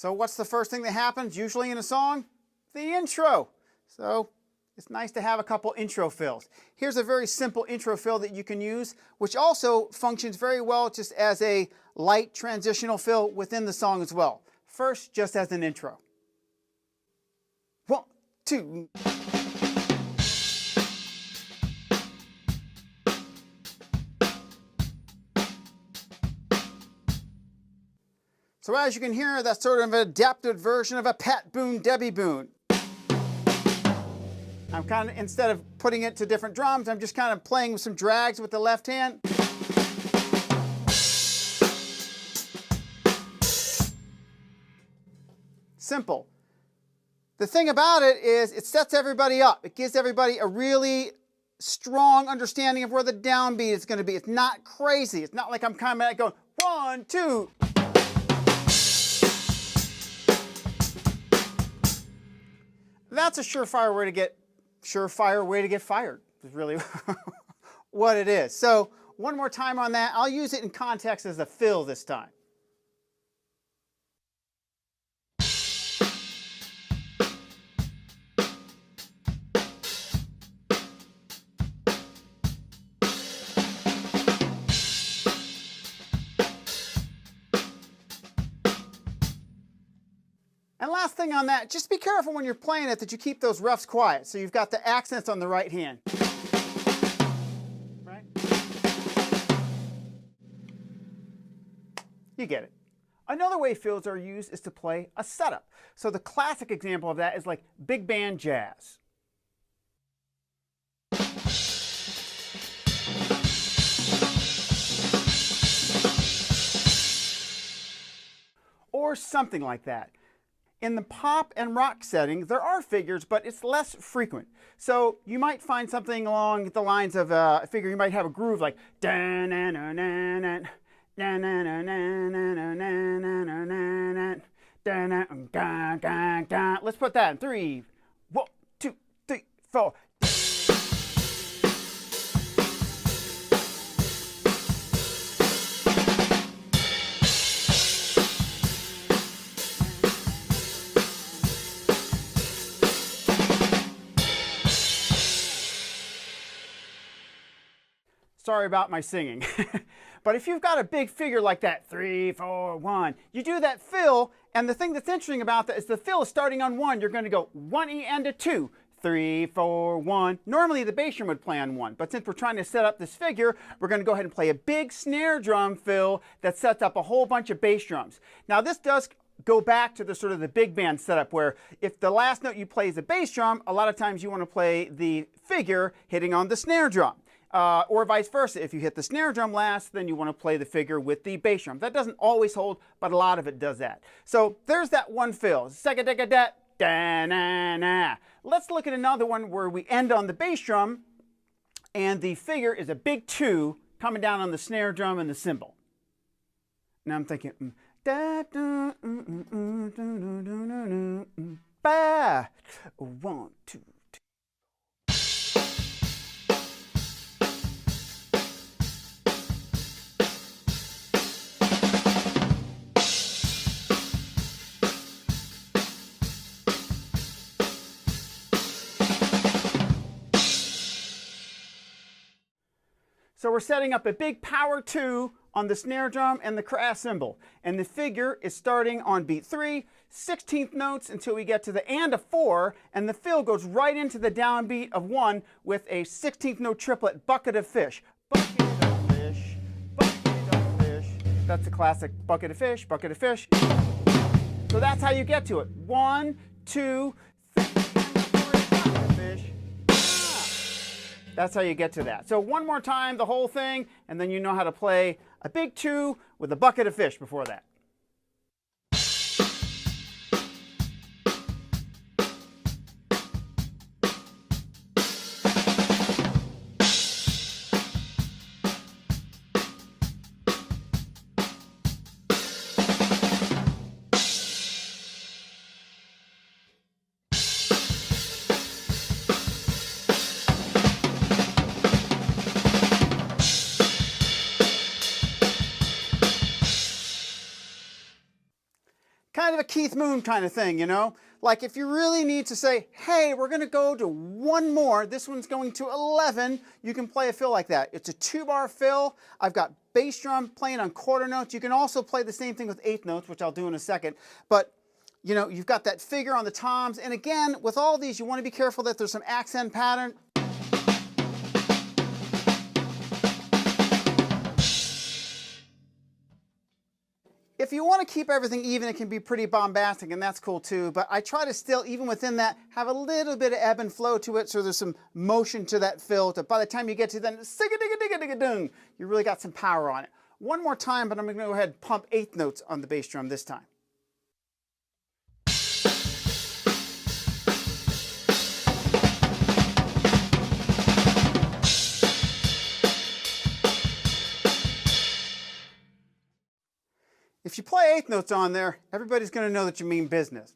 So what's the first thing that happens usually in a song? The intro. So it's nice to have a couple intro fills. Here's a very simple intro fill that you can use, which also functions very well just as a light transitional fill within the song as well. First, just as an intro. 1, 2. So as you can hear, that's sort of an adapted version of a Pat Boone, Debbie Boone. I'm kind of, instead of putting it to different drums, I'm just kind of playing with some drags with the left hand. Simple. The thing about it is it sets everybody up. It gives everybody a really strong understanding of where the downbeat is going to be. It's not crazy. It's not like I'm kind of going 1, 2. That's a surefire way to get fired. Is really what it is. So one more time on that. I'll use it in context as a fill this time. And last thing on that, just be careful when you're playing it that you keep those roughs quiet. So you've got the accents on the right hand. Right? You get it. Another way fills are used is to play a setup. So the classic example of that is like big band jazz. Or something like that. In the pop and rock settings, there are figures, but it's less frequent. So you might find something along the lines of a figure. You might have a groove like da na na na na na na na na na na na na. Let's put that in 3. 1, 2, 3, 4. Sorry about my singing. But if you've got a big figure like that, 3, 4, 1, you do that fill, and the thing that's interesting about that is the fill is starting on 1. You're going to go 1 E and a 2, 3, 4, 1. Normally the bass drum would play on 1, but since we're trying to set up this figure, we're going to go ahead and play a big snare drum fill that sets up a whole bunch of bass drums. Now this does go back to the sort of the big band setup where if the last note you play is a bass drum, a lot of times you want to play the figure hitting on the snare drum. Or vice versa. If you hit the snare drum last, then you want to play the figure with the bass drum. That doesn't always hold, but a lot of it does that. So there's that one fill. Da-na-na. Let's look at another one where we end on the bass drum, and the figure is a big 2 coming down on the snare drum and the cymbal. Now I'm thinking, ba, 1, 2. So we're setting up a big power 2 on the snare drum and the crash cymbal. And the figure is starting on beat 3, 16th notes until we get to the and a 4, and the fill goes right into the downbeat of 1 with a 16th note triplet, bucket of fish. Bucket of fish, bucket of fish. That's the classic bucket of fish, bucket of fish. So that's how you get to it. 1, 2, 3, 4, bucket of fish. That's how you get to that. So one more time, the whole thing, and then you know how to play a big 2 with a bucket of fish before that. Keith Moon kind of thing, you know? Like if you really need to say, hey, we're going to go to one more, this one's going to 11, you can play a fill like that. It's a 2-bar fill. I've got bass drum playing on quarter notes. You can also play the same thing with 8th notes, which I'll do in a second. But you know, you've got that figure on the toms. And again, with all these, you want to be careful that there's some accent pattern. If you want to keep everything even, it can be pretty bombastic, and that's cool too. But I try to still, even within that, have a little bit of ebb and flow to it, so there's some motion to that fill. By the time you get to then, sigga-digga-digga-digga-dung, you really got some power on it. One more time, but I'm going to go ahead and pump 8th notes on the bass drum this time. If you play 8th notes on there, everybody's going to know that you mean business.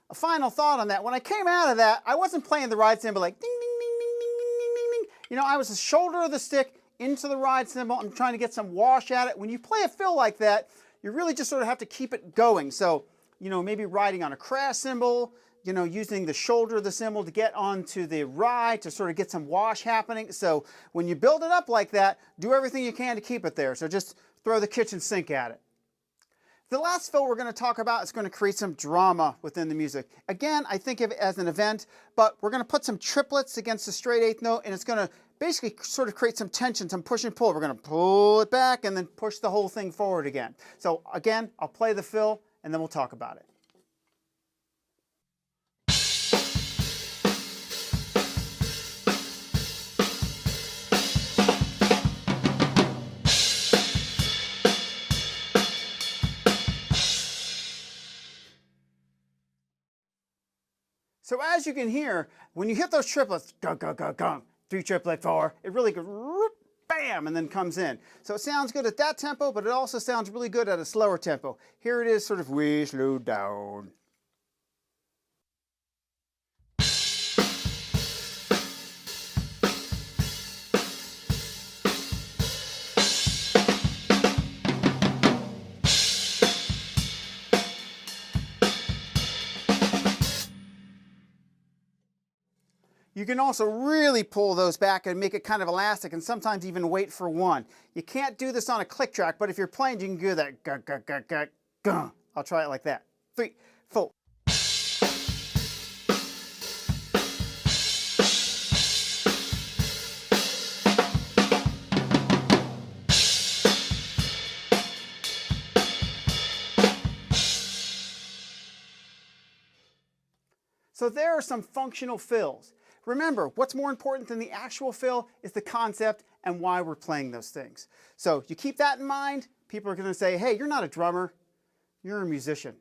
A final thought on that, when I came out of that, I wasn't playing the ride cymbal like ding, ding, ding, ding, ding, ding, ding, ding, ding. You know, I was the shoulder of the stick into the ride cymbal. I'm trying to get some wash at it. When you play a fill like that, you really just sort of have to keep it going. So, you know, maybe riding on a crash cymbal, you know, using the shoulder of the cymbal to get onto the ride to sort of get some wash happening. So when you build it up like that, do everything you can to keep it there. So just throw the kitchen sink at it. The last fill we're going to talk about is going to create some drama within the music. Again, I think of it as an event, but we're going to put some triplets against the straight 8th note, and it's going to basically sort of create some tension, some push and pull. We're going to pull it back and then push the whole thing forward again. So again, I'll play the fill, and then we'll talk about it. So as you can hear, when you hit those triplets, gung, gung, gung, gung, 3 triplet 4, it really goes whoop, bam, and then comes in. So it sounds good at that tempo, but it also sounds really good at a slower tempo. Here it is sort of way slowed down. You can also really pull those back and make it kind of elastic and sometimes even wait for 1. You can't do this on a click track, but if you're playing, you can do that. Gung, gung, gung, gung, gung. I'll try it like that. 3, 4. So there are some functional fills. Remember, what's more important than the actual fill is the concept and why we're playing those things. So you keep that in mind, people are going to say, hey, you're not a drummer, you're a musician.